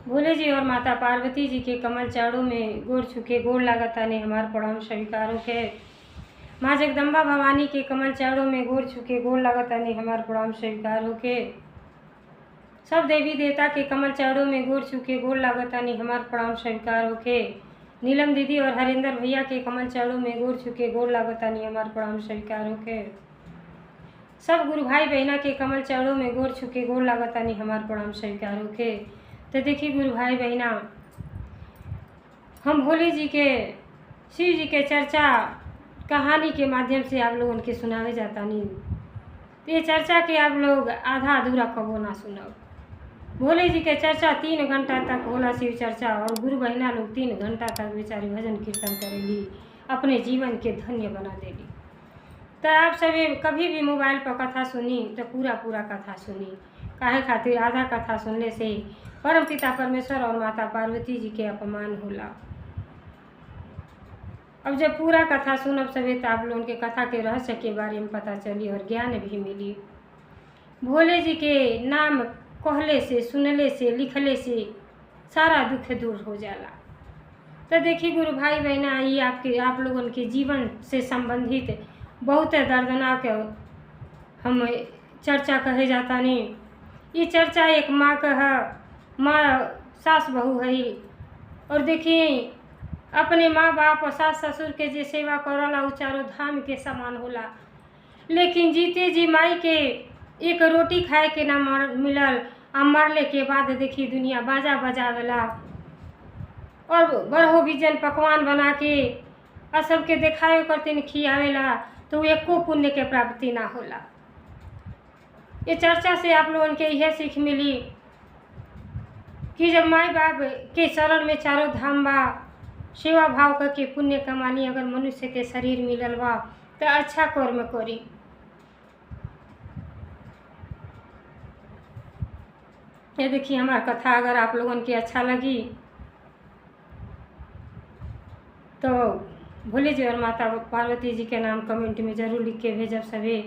भोले जी और माता पार्वती जी के कमल चारों में गोड़ छुके गोड़ लागता ने हमार प्रणाम स्वीकारों के। माँ जगदम्बा भवानी के कमल चारों में गोड़ छुके गोड़ लागता ने हमार प्रणाम स्वीकारों के। सब देवी देवता के कमल चारों में गोड़ छुके गोड़ लागता ने हमार प्रणाम स्वीकार होके। नीलम दीदी और हरिंदर भैया के कमल चारों में गोड़ छुके गोड़ लागता ने हमार प्रणाम स्वीकार होके। सब गुरु भाई बहना के कमल चारों में गोड़ छुके गोड़ लागता ने हमार प्रणाम स्वीकार होके। तो देखिए गुरु भाई बहना, हम भोले जी के शिव जी के चर्चा कहानी के माध्यम से आप लोगों के सुनावे जाता नहीं। तो ये चर्चा के आप लोग आधा अधूरा कबो ना सुनाओ। भोले जी के चर्चा 3 घंटा तक होला शिव चर्चा, और गुरु बहना लोग 3 घंटा तक बेचारी भजन कीर्तन करेली, अपने जीवन के धन्य बना देली। तो आप सभी कभी भी मोबाइल पर कथा सुनी तो पूरा कथा सुनी। काहे खातिर आधा कथा सुनने से परमपिता परमेश्वर और माता पार्वती जी के अपमान होला। अब जब पूरा कथा सुनब सभी तो आप लोगों के कथा के रहस्य के बारे में पता चली और ज्ञान भी मिली। भोले जी के नाम कहले से, सुनले से, लिखले से सारा दुख दूर हो जाला। तो देखिए गुरु भाई बहना, ये आप लोगों के जीवन से संबंधित बहुत दर्दनाक हम चर्चा कहे जाता नहीं। ये चर्चा एक माँ का है, माँ सास बहू है, और देखिए अपने माँ बाप और सास ससुर के जे सेवा करला उ चारों धाम के समान होला। लेकिन जीते जी माई के एक रोटी खाए के ना मिलल, आ मरले के बाद देखी दुनिया बाजा बजावेला और बड़ो बिजन पकवान बना के और सबके देखावे करते खियावेला, तो एको पुण्य के प्राप्ति ना होला। ये चर्चा से आप लोगों के यह सीख मिली कि जब माई बाप के शरण में चारों धाम बा, सेवा भाव करके पुण्य कमानी, अगर मनुष्य के शरीर मिलल बा तो अच्छा कर्म करी। ये देखिए हमार कथा अगर आप लोगों की अच्छा लगी तो भोले जी और माता पार्वती जी के नाम कमेंट में जरूर लिख के भेजब सभी।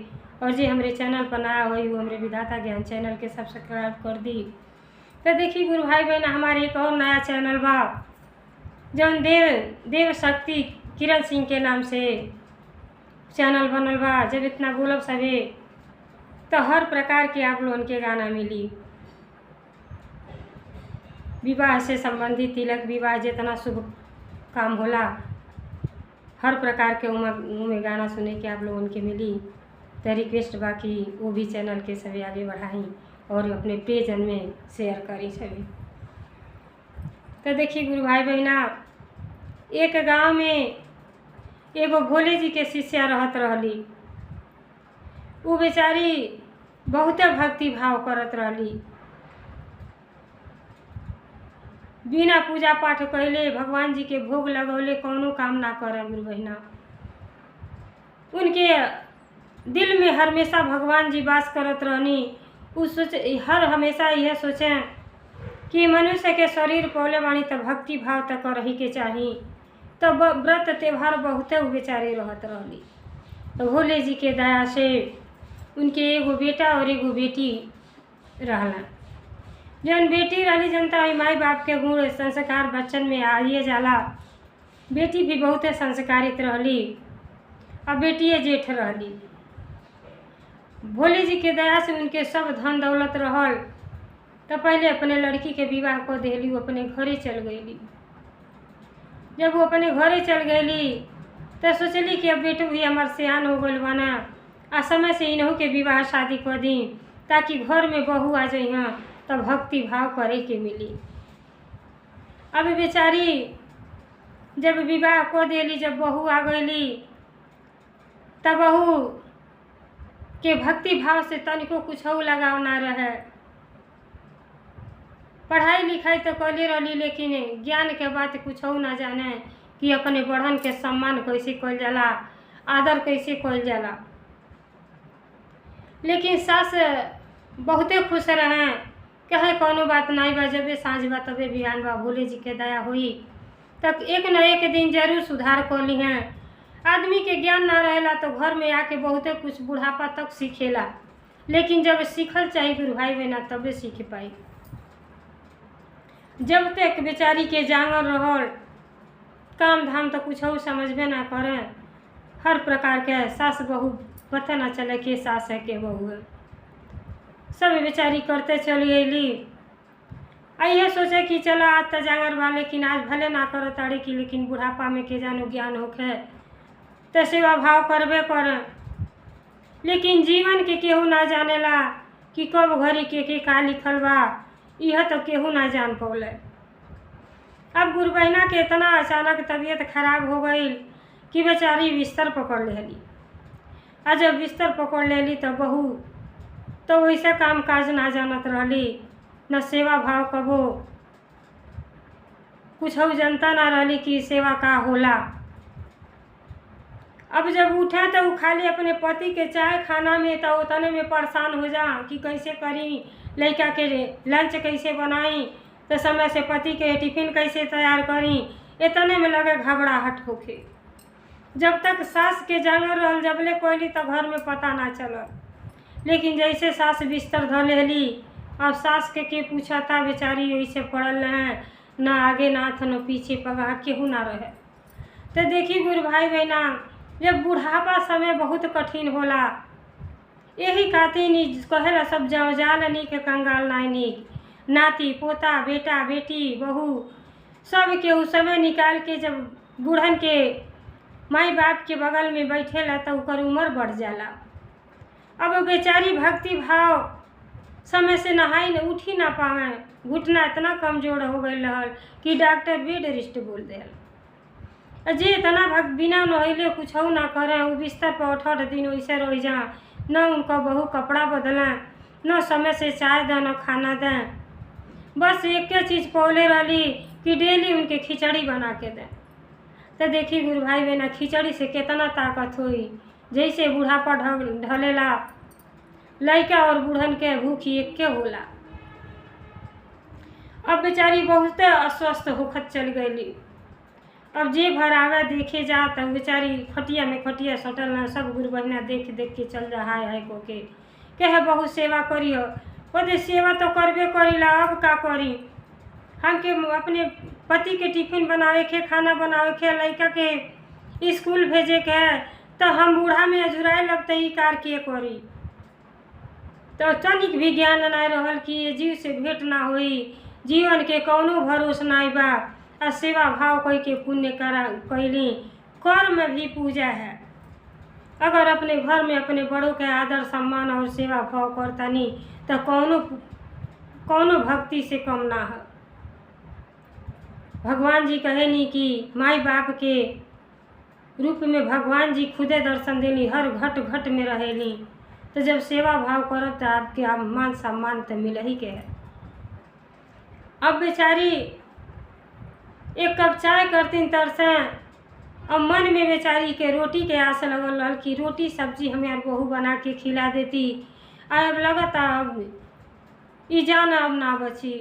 और जी हमारे चैनल पर नया हुई वो हमारे विधाता ज्ञान चैनल के सब्सक्राइब कर दी। तो देखिए गुरु भाई बहन, हमारे एक और नया चैनल बा जौन देव शक्ति किरण सिंह के नाम से चैनल बनल बा। जब इतना बोलब सभी तो हर प्रकार के आप लोगों के गाना मिली। विवाह से संबंधित, तिलक विवाह, जितना शुभ काम होला हर प्रकार के उमें गाना सुने के आप लोगों के मिली। तो रिक्वेस्ट बाकी वो भी चैनल के सभी आगे बढ़ाई और अपने पेजन में शेयर करी सभी। तो देखिए गुरु भाई बहना, एक गांव में एगो भोले जी के शिष्या रहत रहली। वो बेचारी बहुत भक्ति भाव करत रहली, बिना पूजा पाठ कैले, भगवान जी के भोग लगौले कौनो काम ना करे। गुरु बहना, उनके दिल में हमेशा भगवान जी वास करत रहनी। हर हमेशा यह सोचें कि मनुष्य के शरीर पौले बाणी तो भक्ति भाव तक रही के चाहिए। तो व्रत त्यौहार बहुत बेचारे रहत रहली। तो भोले जी के दया से उनके एगो बेटा और एगो बेटी रहला। जौन बेटी रहली जनता माई बाप के गुण संस्कार बच्चन में आइए जाला। बेटी भी बहुत संस्कारित रहली और बेटिए जेठ रहली। भोले जी के दया से उनके सब धन दौलत रहल। तो पहले अपने लड़की के विवाह को देली, वो अपने घरे चल गईली। जब वो अपने घरे चल गईली तो सोचली कि अब बेटो भी हमार सियान हो गल बना, आ समय से इन्हों के विवाह शादी कर दी ताकि घर में बहू आ जाई हाँ तब भक्ति भाव करे के मिली। अब बेचारी जब विवाह को देली, जब बहू आ गईली तब बहू के भक्ति भाव से तनिको कुछ लगाव ना रहे। पढ़ाई लिखाई तो कले रही, लेकिन ज्ञान के बात कुछ ना जाने कि अपने बढ़न के सम्मान कैसे कल जाला, आदर कैसे कल जाला। लेकिन सास बहुते खुश रहे, कहे कोनो बात नहीं बा, जबे सांझ बा तबे बिहान बा, भोले जी के दया हुई तक एक न एक दिन जरूर सुधार कर ली हैं। आदमी के ज्ञान ना रहेला तो घर में आके बहुते कुछ बुढ़ापा तक सीखेला, लेकिन जब सीखल चाहिए गुरु भाई बहना तबे सीख पाई। जब तक बेचारी के जांगर रहल, काम धाम तो कुछ समझबे ना करें। हर प्रकार के सास बहू पता ना चले के सास है के बहू है, सब बेचारी करते चली अली। यह सोचे कि चलो आज तो जांगर बा, लेकिन आज भले ना करो ताड़ी की, लेकिन बुढ़ापा में के जानो ज्ञान होखे तो सेवा भाव करबे करें। लेकिन जीवन के केहू ना जानेला कि कब घड़ी के का लिखल बा, यह तो केहू ना जान पौले। अब गुरबहिना के इतना अचानक तबीयत खराब हो गई कि बेचारी बिस्तर पकड़ लेली। और जब बिस्तर पकड़ लेली तो बहू तो वैसे काम काज ना जानत रहली, न सेवा भाव कबो कुछ जनता ना रहली कि सेवा का होला। अब जब उठे तो वो खाली अपने पति के चाय खाना में तो उतने में परेशान हो जा कि कैसे करी, लड़का के लंच कैसे बनाई, तो समय से पति के टिफिन कैसे तैयार करी, इतने में लगे घबराहट होके। जब तक सास के जांगर रहल जबले कोयली तो घर में पता ना चलल, लेकिन जैसे सास बिस्तर धो लेली, अब सास के पूछा था, बेचारी वैसे पड़ल हैं, ना आगे ना था न पीछे, पगा केहू ना रहे। तो देखी गुरु भाई बहना, जब बुढ़ापा समय बहुत कठिन होला, यही खातिर कहेला सब जाओ जाल नीक कंगाल नाई नीक। नाती पोता बेटा बेटी बहू सब के उस समय निकाल के जब बूढ़न के माई बाप के बगल में बैठेला तो उकर उम्र बढ़ जाला। अब बेचारी भक्ति भाव समय से नहाई न उठी ना पावे, घुटना इतना कमजोर हो गई रहल कि डॉक्टर बेड रेस्ट बोल देल। जे इतना बिना नहैले कुछ ना करें, वो बिस्तर पर 8 दिन वैसे रह जा, न उनका बहू कपड़ा बदलें, न समय से चाय दें न खाना दें। बस एक चीज़ पौले रही कि डेली उनके खिचड़ी बना के दें। तो देखी गुरु भाई बहना, खिचड़ी से कितना ताकत हुई। जैसे बुढ़ापा ढलेला, लड़का और बूढ़न के भूखी एक के होला। अब बेचारी बहुत अस्वस्थ होखत चल गई। अब जे भर आवे देखे जा तो बेचारी खटिया में खटिया सटल ना, सब गुरु बहिना देख देख के चल जा हाय हाय को के कहे बहुत सेवा करियो। बोले सेवा तो करबे करीला, अब का करी, हमके अपने पति के टिफिन बनावे के, खाना बनावे के, लड़का के स्कूल भेजे के है, तो हम बूढ़ा में अझुराए लगते ही कार के करी। तो तनिक भी ज्ञान ना रहल कि ये जीव से भेंट ना हुई, जीवन के कौनो भरोसा नहीं बा। और सेवा भाव कोई के पुण्य करा कैली, कर्म में भी पूजा है। अगर अपने घर में अपने बड़ों के आदर सम्मान और सेवा भाव करतानी तो कौनो भक्ति से कम ना है। भगवान जी कहेनी कि माई बाप के रूप में भगवान जी खुदे दर्शन देनी, हर घट घट में रहेली। तो जब सेवा भाव करब तो आपके आप मान सम्मान तो मिल ही के है। अब बेचारी एक कप चाय करतीन तरसे, अब मन में बेचारी के रोटी के आस लगल रहल कि रोटी सब्जी हमें यार बहू बना के खिला देती। अब लगता अब ई जान अब ना बची।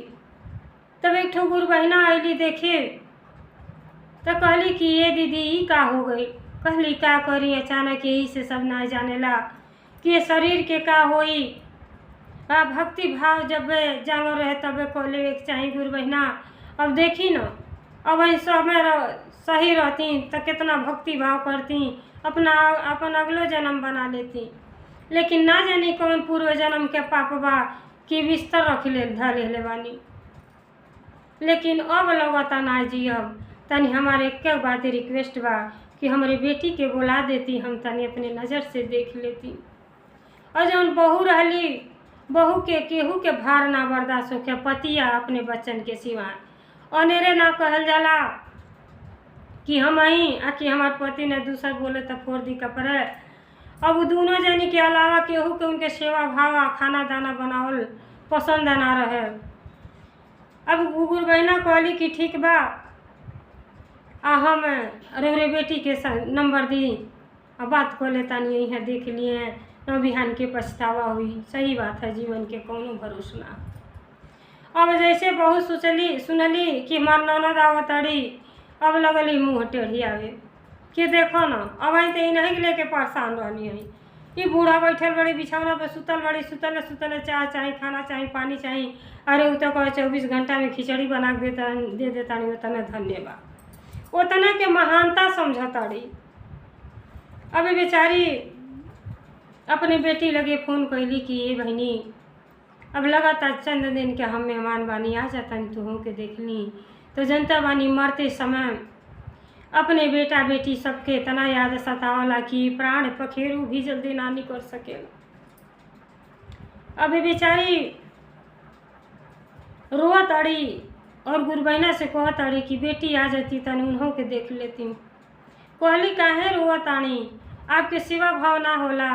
तब एक ठो गुरु बहिना आईली देखे तो कहली कि ये दीदी ई का हो गई। कहली का करी, अचानक यही से सब ना जानेला कि शरीर के का होई। भक्ति भाव जब जांगर रहे तबे कहले एक चाहे गुरु बहिना। अब देखी न, अब समय सही रहती तो कितना भक्ति भाव करती, अपन अगलो जन्म बना लेती। लेकिन ना जानी कौन पूर्व जन्म के पाप बा कि बिस्तर रख ले धले बानी। लेकिन अब लगता ना जियब। तनी हमारे एक बात रिक्वेस्ट बा कि हमारे बेटी के बुला देती, हम तनी अपने नज़र से देख लेती। और जौन बहू रहली, बहू के केहू के भार ना बर्दाश्त होके, पतिया अपने बच्चन के सिवा अनेरे ना कहल जाला कि हम आई आ कि हमार पति ने दूसर बोले तो फोड़ दी कपड़े। अब दोनों जनी के अलावा केहू के उनके सेवा भाव खाना दाना बनावल पसंद ना रहे। अब गुरु बहिना कहली कि ठीक बा, हम रौरे बेटी के नंबर दी, अब बात कर लेता नहीं है, देख लिए न बिहान के पछतावा हुई। सही बात है, जीवन के कौनो भरोसा ना। अब जैसे बहुत सुनली कि हमार ननद आवतड़ी, अब लगली मुँह टेढ़ी आवे कि देखो न, अब आई तो नहीं लेके परेशान रहनी है ये बूढ़ा बैठल बड़े बिछौना पर सुतल बड़े, सुतल सुतल चाय चाहे, खाना चाहे, पानी चाहे। अरे उ तो कहे 24 घंटा में खिचड़ी बना के दे देता नहीं, उतना धन्य बा, उतना के महानता समझताड़ी। अभी बेचारी अपने बेटी लगे फ़ोन कैली कि ये बहनी अब लगातार चंद दिन के हम मेहमान बानी, आ जाता नहीं तुहों के देख ली। तो जनता बानी मरते समय अपने बेटा बेटी सबके इतना याद सतावला कि प्राण पखेरु भी जल्दी ना निकल सकेला। अभी बेचारी रोत अड़ी और गुरबैना से कहत अड़ी कि बेटी आ जाती तन उन्हों के देख लेती। कहली काहे रोत आनी, आपके सेवा भाव ना होला।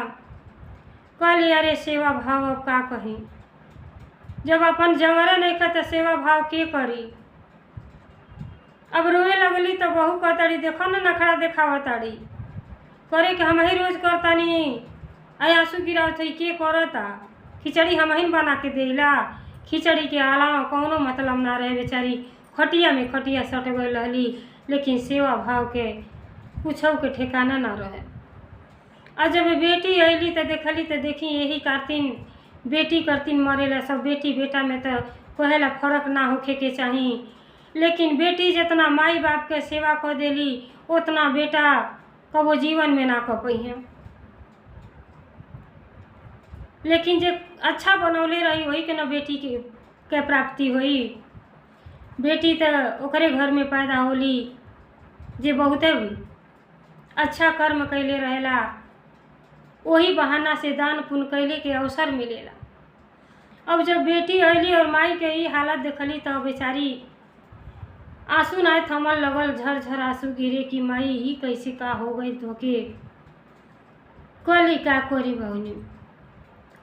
कहली अरे सेवा भाव अब का कही, जब अपन जंगरा नहीं खा तो सेवा भाव के करी। अब रोए लगली तो बहू कहताड़ी देखो ना नखड़ा देखावताड़ी, करे कि हम ही रोज करतानी, आई आंसू गिरावत है के करता, खिचड़ी हम ही बना के देला। खिचड़ी के अलावा कौनो मतलब ना रहे। बेचारी खटिया में खटिया सट गई रहली, लेकिन सेवा भाव के कुछो के ठिकाना ना रहे। और जब बेटी अली तो देखली तो देखी यही करतीन बेटी करतीन मरेला सब, बेटी बेटा में तो कहेला फर्क ना होखे के चाहिए। लेकिन बेटी जितना माई बाप के सेवा कर देली उतना बेटा कबो जीवन में ना कर पाई। लेकिन जो अच्छा बनौले रही वही के ना बेटी के प्राप्ति हुई। बेटी तो ओकरे घर में पैदा होली जे बहुत अच्छा कर्म कैले रहेला, वही बहाना से दान पुण्य कैले के अवसर मिलेला। अब जब बेटी अली और माई के ही हालत देखली तो बेचारी आंसू ना थमल लगल, झरझर आंसू गिरे कि माई ही कैसे का हो गई धोके। कहली का करी बहनी,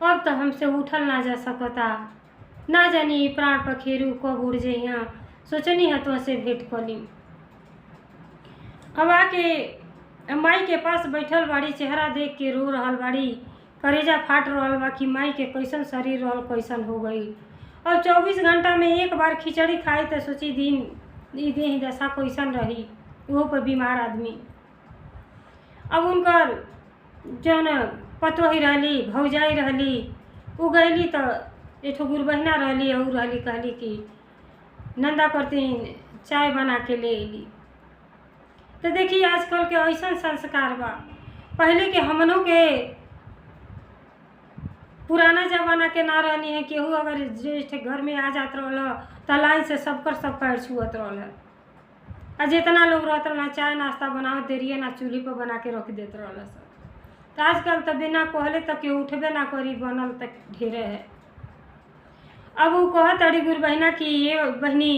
अब तो हमसे उठल ना जा सकता, ना जानी प्राण पखेरु कब उड़ जइहा। सोचनी है तो से भेंट कली। अब आके माई के पास बैठल बाड़ी, चेहरा देख के रो रहल बाड़ी, करेजा फाट रहल बा कि माई के कैसन शरीर रहल कैसन हो गई। और 24 घंटा में एक बार खिचड़ी खाई तो सोची दिन ई देह दशा कैसन रही, वो पर बीमार आदमी। अब उनकर जौन पतोही रहली, भौजाई रहली, उ गईली तो एठो गुरबहिना रहली और रहली, कहली कि नंदा करती चाय बना के ले अली। तो देखिए आजकल के ऐसा संस्कार बा। पहले के हमनों के पुराना जमाना के ना रहनी है, केहू अगर ज्येष्ठ घर में आ जात रहल तो लाइन से सबकर सब पैर छुअत रहल। और जितना लोग रहत रहल चाय नाश्ता बनावत देरिए ना चूल्ही पर बना के रख देत रहल सब। तो आजकल तो बिना कहले तक के उठबे ना करी, बनल तक ढेरे है। अब वो कहत अड़ी गुरबहिना कि ये बहनी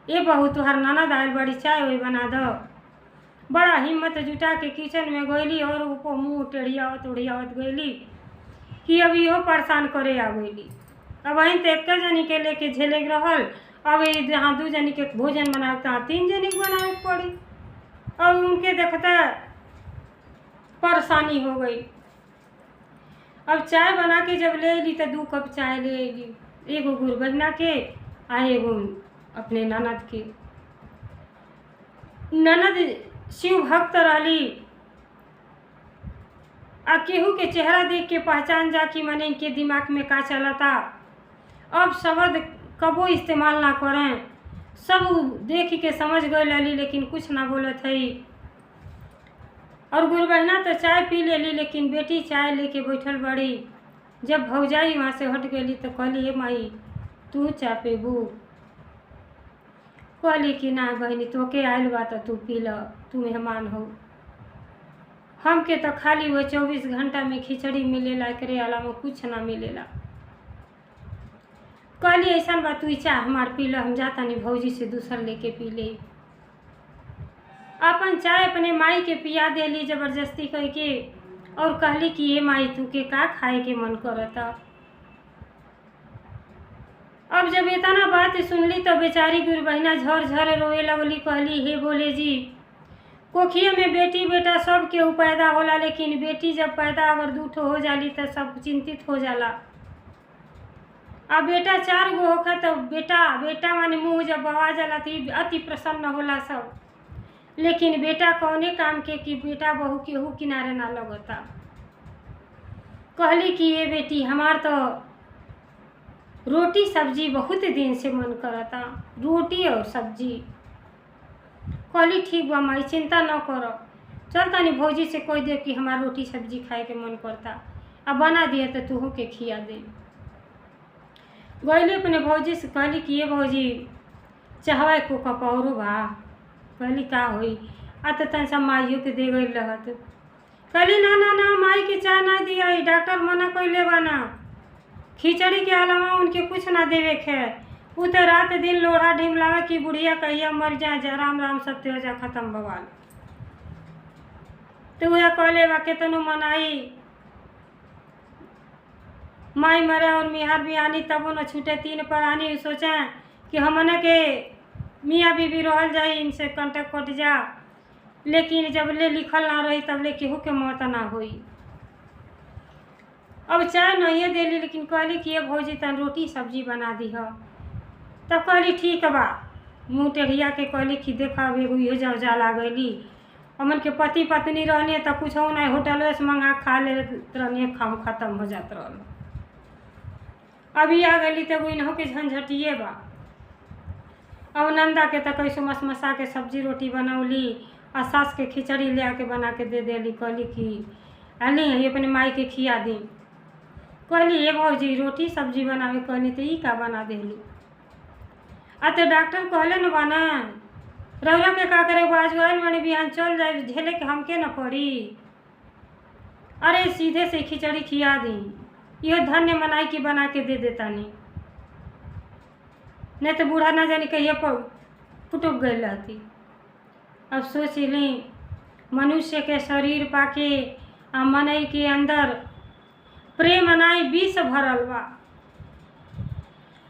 ये बहू तुहार ननद आयल बड़ी, चाय वही बना दो। बड़ा हिम्मत जुटा के किचन में गईली और ऊपर मुँह टेढ़ियावत उड़ियावत गईली कि अब इहो परेशान करे आ गईली। अब वहीं तो एक जनी के लेके झेले रहल, अब जहाँ 2 जनी के भोजन बनाए तहाँ 3 जनी के बनाए पड़ी। अब उनके देखता परेशानी हो गई। अब चाय बना के जब ले ली तो 2 कप चाय ले ली, एगो गुरबहिना के आ एगो अपने ननद के। ननद शिव भक्त रहली, आ केहू के चेहरा देख के पहचान जा कि मने इनके दिमाग में का चलता। अब शब्द कबो इस्तेमाल ना करें, सब देख के समझ गए लली, लेकिन कुछ ना बोलत है। और गुरबहिना तो चाय पी लेली, लेकिन बेटी चाय लेके बैठल बड़ी। जब भौजाई वहाँ से हट गई तो कहली हे माई तू चाय पेबू। कहली कि ना बहनी तोके आयल बा तो तू पी ल, तू मेहमान हो। हमके तो खाली वो 24 घंटा में खिचड़ी मिलेला, एकरे अलावा कुछ ना मिलेला। कहली ऐसा बात तू चाह हमार पी ल, हम जाता नहीं भौजी से दूसर लेके पी ले। अपन चाय अपने माई के पिया देली जबरदस्ती कह के, और कहली कि ये माई तू के का खाए के मन करता। अब जब इतना बात सुनली तो बेचारी गुरबहिना झर झर रोए लगली। कहली हे बोले जी, कोखिए में बेटी बेटा सब केहू पैदा होला, लेकिन बेटी जब पैदा अगर 2 ठो हो जाली तो सब चिंतित हो जाला। अब बेटा 4 गो होखा तो बेटा माने मुँह जब बवा जाला तो अति प्रसन्न होला सब। लेकिन बेटा कौने काम के कि बेटा बहू केहू किनारे ना लगता। कहली कि ये बेटी हमार तो रोटी सब्जी बहुत दिन से मन करता, रोटी और सब्जी। कहली ठीक बा माई, चिंता न करो, चल तनी भौजी से कह दे कि हमार रोटी सब्जी खाए के मन करता, अब बना दिए तो तूहू के खिया दे। गईली अपने भौजी से कहली कि ये भौजी चाहवा को कपौरो बा। कहली का होई, आ तो तन सब माइयों के दे गई रहत। कहली ना ना ना, माई के चाय ना दिया, डॉक्टर मना कइले बा ना, खिचड़ी के अलावा उनके कुछ ना देवे के। उ तो रात दिन लोढ़ा ढिमलावे कि बुढ़िया कहिया मर जाए, जा राम राम सत्य हो जा खत्म बवाल। तो वह कहले बा केतनो मनाई, माई मरे और मिहार भी आनी तबो न छूटे तीन पर आनी। सोचे कि हमने के मियाँ बीबी रहल जाए, इनसे कंटक कट जा, लेकिन जब ले लिखल ना रही तब ले केहू के मौत ना हुई। अब चाय नहीं देली, लेकिन कहली कि ये भौजी तन रोटी सब्जी बना दी हो। तब कहली ठीक बा, मुँह टेढ़िया के कहली कि देखा अब एगो ये जाओ जा लागली, हमन के पति पत्नी रहने तो कुछ हो नहीं, होटल से मंगा खा ले रहने, खाम खत्म हो जात रहल। अभी आ गई तो इन्हों के झंझटिए बा। अब नंदा के तो कैसो मसमसा के सब्जी रोटी बनौली और सास के खिचड़ी ले आके बना के दे देली। कहली कि अली ये अपने माई के खिया दी। कहली ये भौजी रोटी सब्जी बनावे, कहली तो ई का बना देलू। आ तो डॉक्टर कहले न बाना रौरा के का करे, बाजू आयल बड़ी बिहान चल जाए, झेले के हमके न पड़ी। अरे सीधे से खिचड़ी खिया दी, यह धन्य मनाई की बना के दे देता नहीं तो बूढ़ा ना जाने कहिए फुटुक गई रहती। अब सोच ली मनुष्य के शरीर पाके आ मनई के अंदर प्रेम नाई विष भरल बा।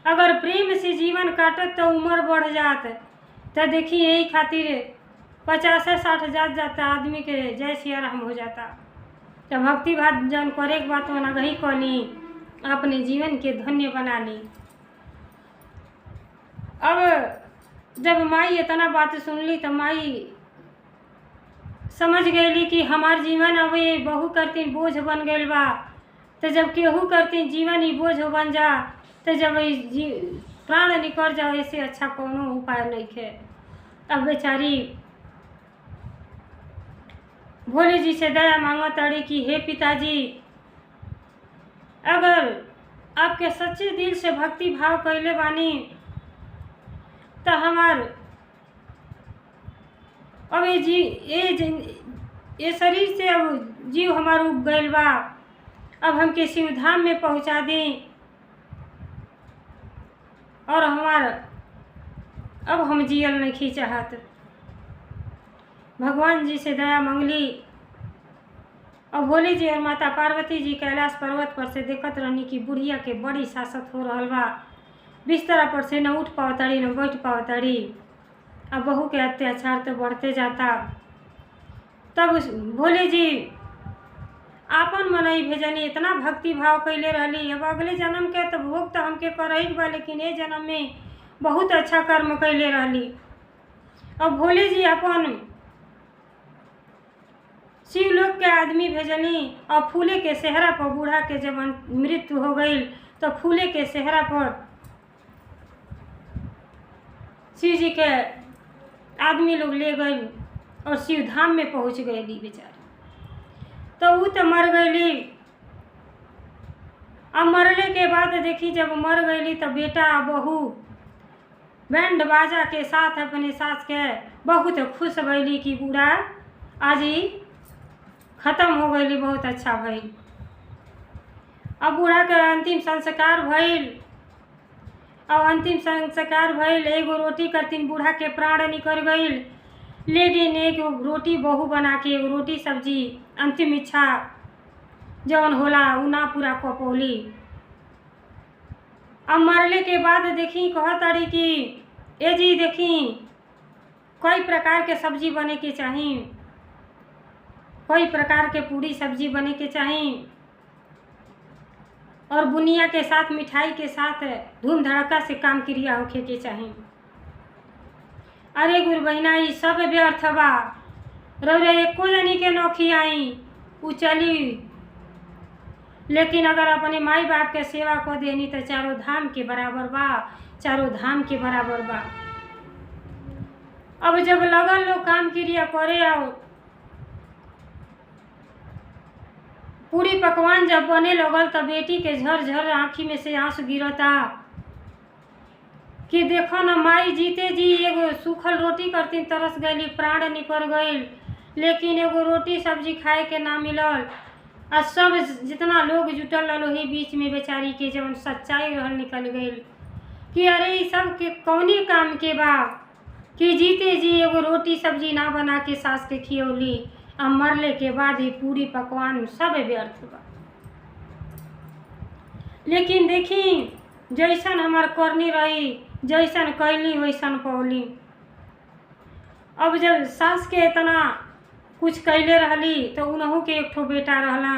अगर प्रेम से जीवन काटत तो उम्र बढ़ जात। तो देखी यही खातिर 50-60 जाता आदमी के जय सिया राम हो जाता। तो भक्ति बात जन करे के बात वना गही कहनी, अपने जीवन के धन्य बना ली। अब जब माई इतना बात सुनली तो माई समझ गईली कि हमार जीवन अब ये बहू करती बोझ बन गई बा। तो जब केहू करती जीवन ही बोझ बन जा, तो जब प्राण निकल जाओ, ऐसे अच्छा कोनो उपाय नहीं है। अब बेचारी भोले जी से दया मांगो तड़ी कि हे पिताजी, अगर आपके सच्चे दिल से भक्ति भाव कैले बानी तो हमार अब ये शरीर से अब जीव हमार उब गइल बा, अब हमके शिवधाम में पहुंचा दें और हमार अब हम जियल नहीं चाहत। भगवान जी से दया मंगली और भोले जी और माता पार्वती जी कैलाश पर्वत पर से देखत रहनी कि बुढ़िया के बड़ी सासत हो रहल बा। बिस्तरा पर से न उठ पावताड़ी न बैठ पावताड़ी। अब बहू के अत्याचार तो बढ़ते जाता। तब भोले जी आपन मनई भेजनी, इतना भक्ति भाव कैले रहली। अब अगले जन्म के तो भोग तो हमके करही बा, लेकिन ये जन्म में बहुत अच्छा कर्म कैले रहली। अब भोले जी अपन शिवलोक के आदमी भेजनी और फूले के सेहरा पर बूढ़ा के जब मृत्यु हो गई तो फूले के सेहरा पर शिव जी के आदमी लोग ले गई और शिव धाम में पहुंच गई बेचारी। तो वो तो मर गईली। अब मरने के बाद देखी जब मर गईली तो बेटा बहू बैंड बाजा के साथ अपने सास के बहुत खुश भैली कि बूढ़ा आज ही खत्म हो गईली, बहुत अच्छा भइल। अब बूढ़ा के अंतिम संस्कार भइल। अब अंतिम संस्कार भइल, एगो रोटी करतीन बूढ़ा के प्राण निकल गईल, लेकिन एक रोटी बहू बना के एगो रोटी सब्जी अंतिम इच्छा जौन होला उ ना पूरा कपौली। अब मरले के बाद देखी कहताड़ी कि ए जी देखी कई प्रकार के सब्जी बने के चाही, कई प्रकार के पूरी सब्जी बने के चाही और बुनिया के साथ मिठाई के साथ धूम धड़का से काम क्रिया होखे के चाही। अरे गुरु बहिना ई सब व्यर्थ बा, रौरे एको जनी के नौखी आई उ चली लेकिन अगर अपने माई बाप के सेवा कर देनी तो चारों धाम के बराबर बा, चारों धाम के बराबर बा। अब जब लगल लोग काम क्रिया करे आओ, पूरी पकवान जब बने लगल तो बेटी के झरझर आँखी में से आंसू गिरता कि देखो न माई जीते जी एगो सूखल रोटी करती तरस गई, प्राण निकल गई, लेकिन एगो रोटी सब्जी खाए के ना मिलल। आ सब जितना लोग जुटल रहो ही बीच में बेचारी के जब सच्चाई रहल निकल गई कि अरे ई सब के कौनी काम के बा कि जीते जी एगो रोटी सब्जी ना बना के सास के खियौली, अब मरले के बाद ही पूरी पकवान सब व्यर्थ बा। लेकिन देखी जैसन हमार करनी रही, जैसन कैली वैसन पौली। अब जब सास के इतना कुछ कैले रहली तो उनहू के एक ठो बेटा रहला।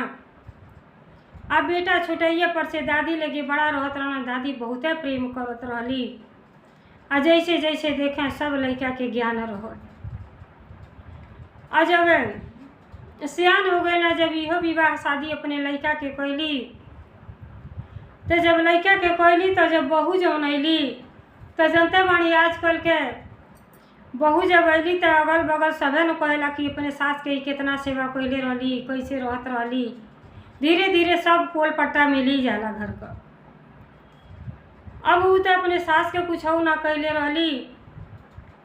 अब बेटा छुटैया पर से दादी लगे बड़ा रहत रहना, दादी बहुते प्रेम करत रहली। आ जैसे जैसे देखें सब लड़का के ज्ञान रहल। आ जब सियान हो गए ना, जब इहो विवाह शादी अपने लड़का के कैली, तो जब लड़का के कैली तो जब बहू जौन अली तो जनता बाणी आजकल के बहू जब अली तो अगल बगल सभे न कहेला कि अपने सास के कितना सेवा कैले रहली, कैसे रहत रहली। धीरे धीरे सब पोल पट्टा मिल ही जाला घर का। अब वो तो अपने सास के कुछ ना कैले रहली,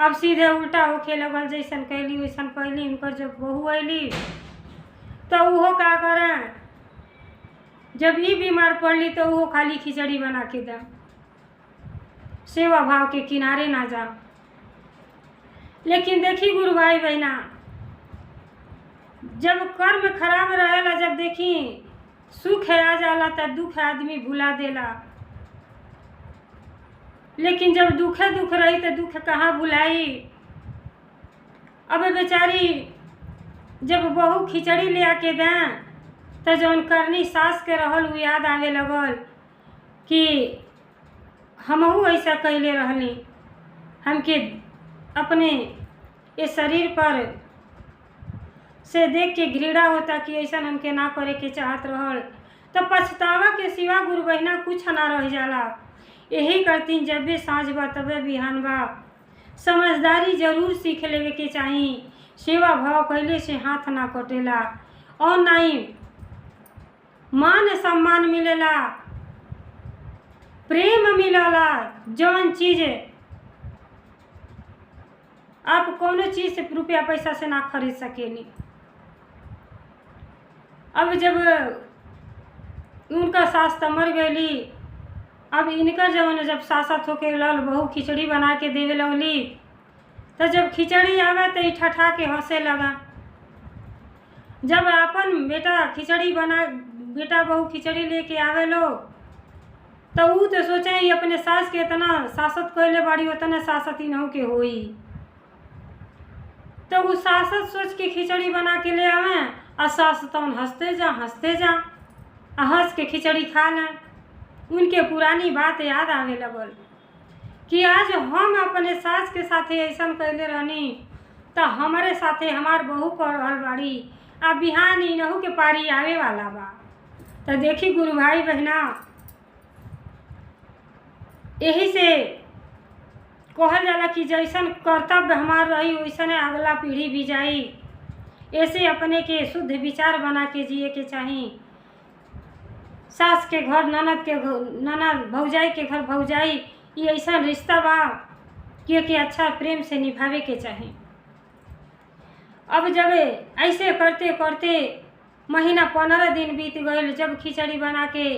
अब सीधे उल्टा होखे लगल, जैसन कैली वैसन कैली। इनकर जब बहू अली तो वो का करें, जब ये बीमार पड़ली तो वो खाली खिचड़ी बना के दे, सेवा भाव के किनारे ना जा। लेकिन देखी गुरु भाई बहना, जब कर्म खराब रहेला, जब देखी सुख आ जाला तो दुख आदमी भुला देला। लेकिन जब दुखे दुख रही तो दुख कहाँ भुलाई। अब बेचारी जब बहू खिचड़ी ले आके दें तो जौन करनी सास के रहल वो याद आवे लगल कि हमहू ऐसा कैले रहली। हमके अपने इस शरीर पर से देख के घृणा होता कि ऐसा हमके ना करे के चाहत रहल। तो पछतावा के सिवा गुरु बहिना कुछ ना रह जाला। यही करती जब भी साँझ बा तबे बिहान बा। समझदारी जरूर सीख लेवे के चाही। सेवा भाव कैले से हाथ ना कटेला और नहीं मान सम्मान मिलेला, प्रेम मिलेला। जौन चीज आप कोनो चीज से रुपया पैसा से ना खरीद सकेनी। अब जब उनका सास तो मर गईली, अब इनका जब सासत होके लल बहू खिचड़ी बना के देवे लगली तो जब खिचड़ी आवे तो ठठा के हंसे लगा। जब अपन बेटा बहू खिचड़ी लेके आवे लो तो वो तो सोचे ही अपने सास के इतना सासत कैले बाड़ी उतना सासत इन्हों के होई। तो वो सासत सोच के खिचड़ी बना के ले आवे और सास तौन हंसते जा हंस के खिचड़ी खा लें। उनके पुरानी बात याद आवे लगल कि आज हम अपने सास के साथे ऐसा कैले रहनी तो हमारे साथे हमार बहू कर रहल बाड़ी। अब बिहान इनहू के पारी आवे वाला बा। तो देखी गुरु भाई बहना, यही से कहल जाला कि जैसन कर्तव्य हमार रही वैसने अगला पीढ़ी भी जाई। ऐसे अपने के शुद्ध विचार बना के जिए के चाही। सास के घर ननद भौजाई के घर भौजाई, ये ऐसा रिश्ता बा कि अच्छा प्रेम से निभावे के चाही। अब जब ऐसे करते करते महीना 15 दिन बीत गए, जब खिचड़ी बना के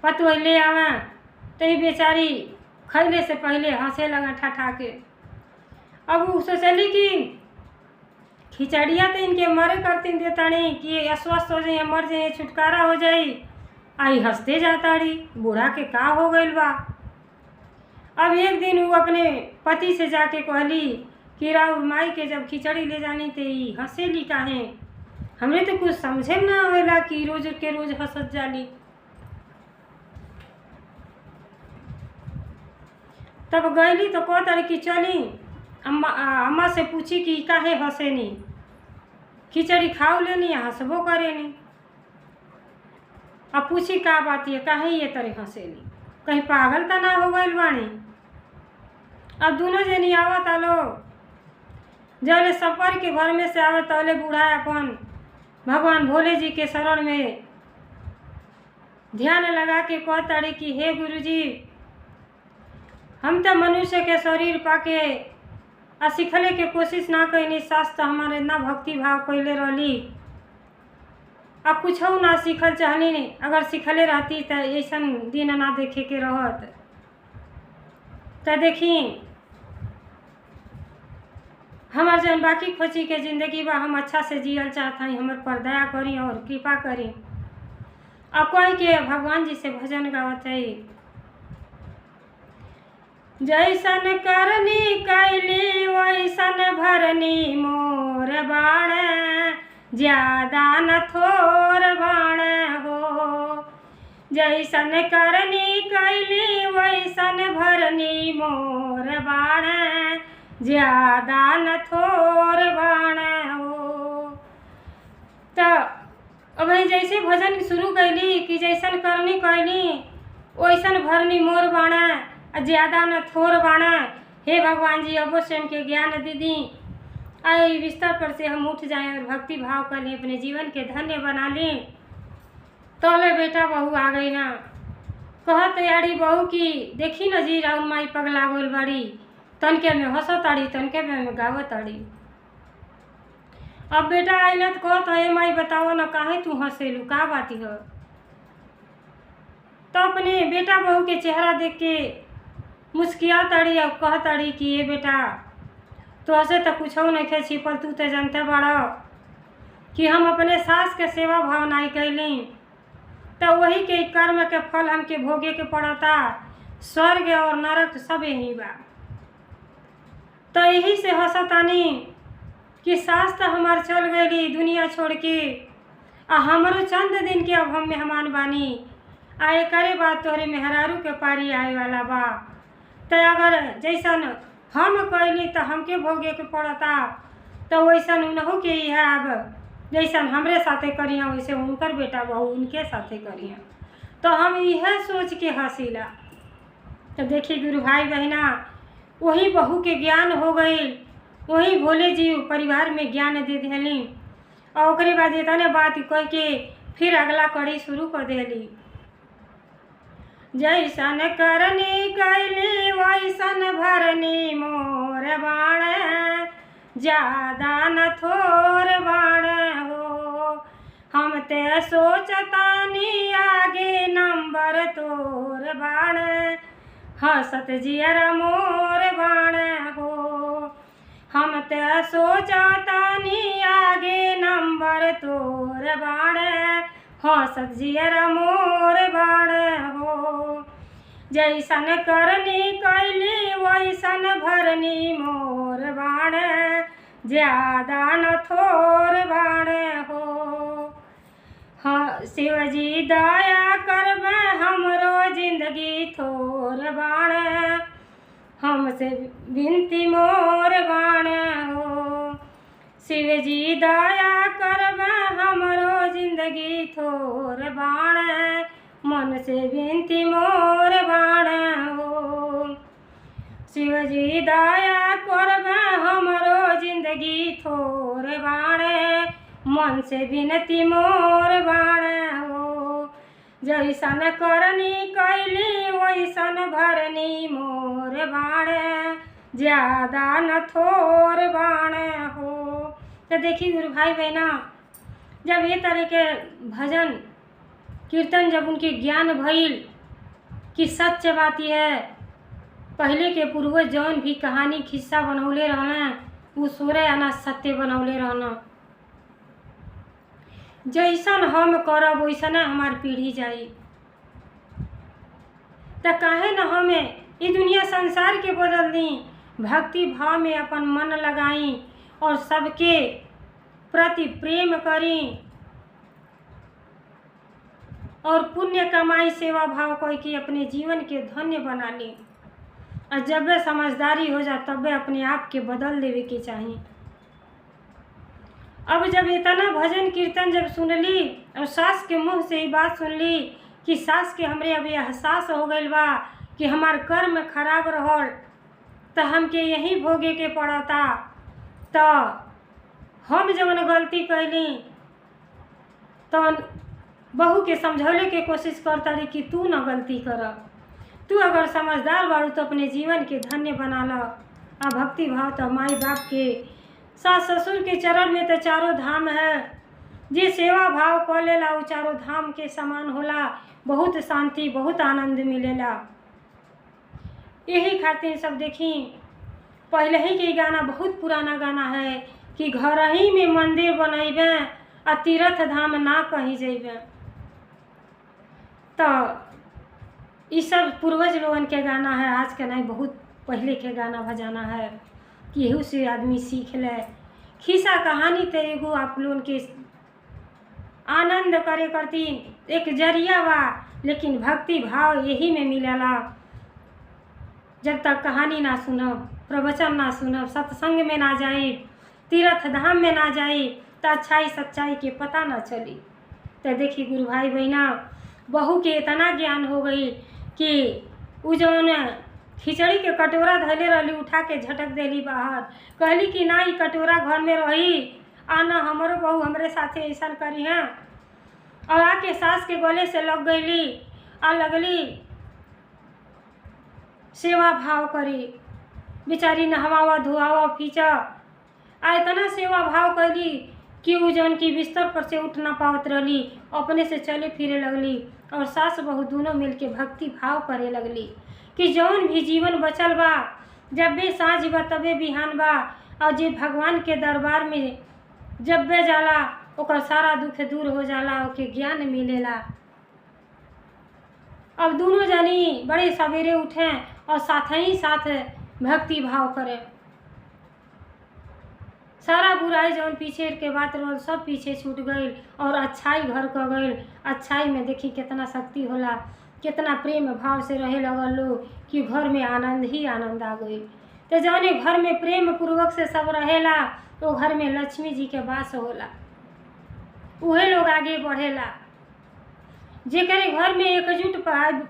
पतोह ले आवे तो ये बेचारी खैले से पहले हंसे लगा ठठा के। अब वो सोचली कि खिचड़िया तो इनके मरे करती देताड़ी कि अस्वस्थ हो जाए, मर जाए, छुटकारा हो जाए। आई हंसते जाताड़ी, बूढ़ा के का हो गई बा। अब एक दिन वो अपने पति से जाके कहली कि राउर माई के जब खिचड़ी ले जानी तो ई हंसेली काहे। हमरे तो कुछ समझे ना आवेला कि रोज के रोज हंसत जाली। तब गईली तो कहताड़ी कि चली अम्मा से पूछी कि काहे हंसेनी, खिचड़ी खाओ लेनी हंसबो करेनी। अब पूछी का बात है, काहे ये तरह हंसेली, कहीं पागल तो ना हो गइल बानी। अब दोनों जनी आवत आलो, जले सफर के घर में से आवत तले बूढ़ा अपन भगवान भोले जी के शरण में ध्यान लगा के कहताड़ी कि हे गुरुजी, हम तो मनुष्य के शरीर पाके आ सीखले के कोशिश ना कैनी, शास्त्र हमारे इतना भक्ति भाव कैले रहली, अब कुछ ना सीखल चाहनी। अगर सीखले रहती तो ऐसा दिन ना देखे के रहत। तो देखी हमार जन बाकी खोची के जिंदगी बा, हम अच्छा से जियल चाहत हई, हमर पर दया करी और कृपा करी। अब कोई के भगवान जी से भजन गावत है। जैसन करनी कैली वैसन भरनी मोर बाण, ज्यादा न थोर बाण हो। जैसन करनी कैली वैसन भरनी मोर बाण, ज्यादा न थोर बाण हो। तो अब जैसे भजन शुरू कैली कि जैसन करनी कैली वैसन भरनी मोर बाण, ज्यादा न थोर बाण। हे भगवान जी, अवश्य के ज्ञान दीदी, आई बिस्तर पर से हम उठ जाएं और भक्ति भाव कर लें, अपने जीवन के धन्य बना लें। तोले बेटा बहू आ गई ना, कहत यारी बहू की देखी न जी राउन माई पगला गोल बाड़ी, तनके में हंसताड़ी तनके में गावताड़ी। अब बेटा आइल तो कहत है माई बताओ न काहे तू हंसेलू, का बाती हो। तो अपने बेटा बहू के चेहरा देख के मुस्कियाताड़ी और कहताड़ी कि ये बेटा तो ऐसे तो कुछ नहीं खे छिपल, तू तो जानते बड़ा कि हम अपने सास के सेवा भाव नहीं कैली, तो वही के कर्म के फल हमके भोगे के पड़ता। स्वर्ग और नरक सब यही बा। तो यही से हंसतानी कि सास तो हमार चल गई दुनिया छोड़ के, आ हमारो चंद दिन के अब हम मेहमान बानी। आए करे बात तोहरे मेहरारू के पारी आए वाला बा। तो अगर जैसन हम कैली तो हमके भोगे के पड़ता, तो वैसन उनहु के यह अब जैसन हमरे साथे करिया वैसे उनकर बेटा बहू उनके साथे करिया। तो हम यह सोच के हंसीला। तो देखिए गुरु भाई बहना, वही बहू के ज्ञान हो गई, वही भोले जी परिवार में ज्ञान दे दिली। और ओकरे बाद इतने बात कह के फिर अगला कड़ी शुरू कर दिली। जैसन करनी कैली वैसन भरनी मोर बाण, ज्यादा न थोर बाण हो। हम ते सोचतानी आगे नंबर तोर बाण, हंसत जियर मोर बाण हो। हम ते सोचतानी आगे नंबर तोर बाण, हंसत जियर मोर बाण हो। जैसन करनी कैली वैसन भरनी मोर बाण, ज्यादा न थोर बाण हो। हाँ शिवजी दया करबे हमरो जिंदगी थोर बाण, हमसे विनती मोर बाण हो। शिवजी दया करबे हमरो जिंदगी थोर बाण, मन से विनती मोर बाण हो। शिवजी दया करबे हमरो जिंदगी थोर बाण, मन से विनती मोर बाण हो। जैसन करनी कैली वैसन भरनी मोर बाण, ज्यादा न थोर बाण हो। तो देखिए गुरु भाई बहना, जब ये तरह के भजन कीर्तन जब उनके ज्ञान भइल कि सच बात है, पहले के पूर्वज जौन भी कहानी खिस्सा बनौले रहना वो सोरे आना सत्य बनौले रहना। जैसन हम करब वैसने हमार पीढ़ी जाई। तो काहे न हमें ये दुनिया संसार के बदल दी, भक्ति भाव में अपन मन लगाई और सबके प्रति प्रेम करी और पुण्य कमाई सेवा भाव कोई की अपने जीवन के धन्य बना ली। और जब समझदारी हो जाए तब अपने आप के बदल देवे के चाहिए। अब जब इतना भजन कीर्तन जब सुन ली और सास के मुँह से ही बात सुन ली कि सास के हमरे अब एहसास हो गइल बा कि हमार कर्म खराब रहल तो हमके यही भोगे के पड़ता, तो हम जवन गलती कैली तो बहू के समझौले के कोशिश करता रही कि तू न गलती कर, तू अगर समझदार बाड़ू तो अपने जीवन के धन्य बना ल। आ भक्ति भाव तो माई बाप के सास ससुर के चरण में तो चारों धाम है, जे सेवा भाव कर लेला वो चारों धाम के समान होला, बहुत शांति बहुत आनंद मिलेला। यही खातिर सब देखी पहले ही के गाना बहुत पुराना गाना है कि घर ही में मंदिर बनैबे आ तीर्थ धाम ना कहीं जेबे। तो ये सब पूर्वज लोगन के गाना है, आज के नहीं, बहुत पहले के गाना भजाना है कि यहू से आदमी सीख ले। खिस्सा कहानी तो एगो आप लोगन के आनंद करे करती एक जरिया बा, लेकिन भक्ति भाव यही में मिलेला। जब तक कहानी ना सुनब, प्रवचन ना सुनब, सत्संग में ना जाए, तीर्थ धाम में ना जाए तो अच्छाई सच्चाई के पता ना चली। तो देखी गुरु भाई बहना, बहू के इतना ज्ञान हो गई कि उ जौन खिचड़ी के कटोरा धैले रहली उठा के झटक देली बाहर, कहली कि ना, ई कटोरा घर में रही आ ना हमरो बहू हमरे साथे ऐसा करी है। और आके सास के गले से लग गईली आ लगली सेवा भाव करी, बेचारी नहवावा धोआवा पीछा आ इतना सेवा भाव कैली कि उ जौन की बिस्तर पर से उठ ना पावत रहली, अपने से चले फिरे लगली। और सास बहू दोनों मिलके भक्ति भाव करे लगली कि जौन भी जीवन बचल बा, जब भी साँझ बा तबे बिहान बा, और जे भगवान के दरबार में जब बे जाला ओकर सारा दुख दूर हो जाला, ओके ज्ञान मिलेला। अब दोनों जानी बड़े सवेरे उठें और साथ ही साथ भक्ति भाव करें। सारा बुराई जौन पीछे के बात रहल सब पीछे छूट गई और अच्छाई घर क गई। अच्छाई में देखी कितना शक्ति होला, कितना प्रेम भाव से रहे लगल लोग कि घर में आनंद ही आनंद आ गई। तो जाने घर में प्रेम पूर्वक से सब रहेला तो घर में लक्ष्मी जी के वास होला, उहे लोग आगे बढ़ेला। जेकरे घर में एकजुट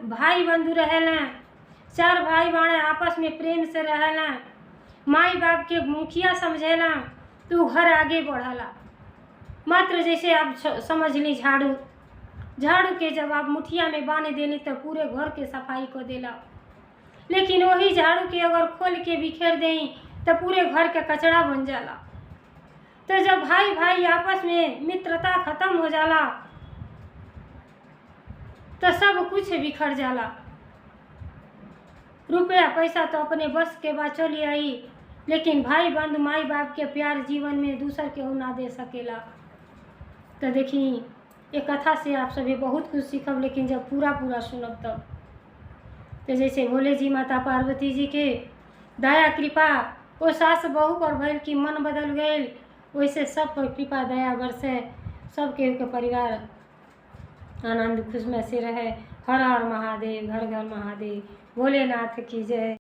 भाई बंधु रहेला, चार भाई बाणे आपस में प्रेम से रहेला, माई बाप के मुखिया समझेला तो घर आगे बढ़ला। मात्र जैसे आप समझ ली झाड़ू के जब आप मुठिया में बांध देनी तो पूरे घर के सफाई को देला, लेकिन वही झाड़ू के अगर खोल के बिखेर दें तो पूरे घर के कचरा बन जाला। तो जब भाई भाई आपस में मित्रता खत्म हो जाला तो सब कुछ बिखर जाला। रुपया पैसा तो अपने बस के बाद चली आई, लेकिन भाई बंधु माई बाप के प्यार जीवन में दूसर के ना दे सकेला। तो देखी ये कथा से आप सभी बहुत कुछ सीखब, लेकिन जब पूरा सुनब तब। तो जैसे भोले जी माता पार्वती जी के दया कृपा वो सास बहू पर भइल की मन बदल गई, वैसे सब पर कृपा दया बरसे, सब के परिवार आनंद खुश में से रहे। हर हर महादेव, घर घर महादेव, भोलेनाथ की जय।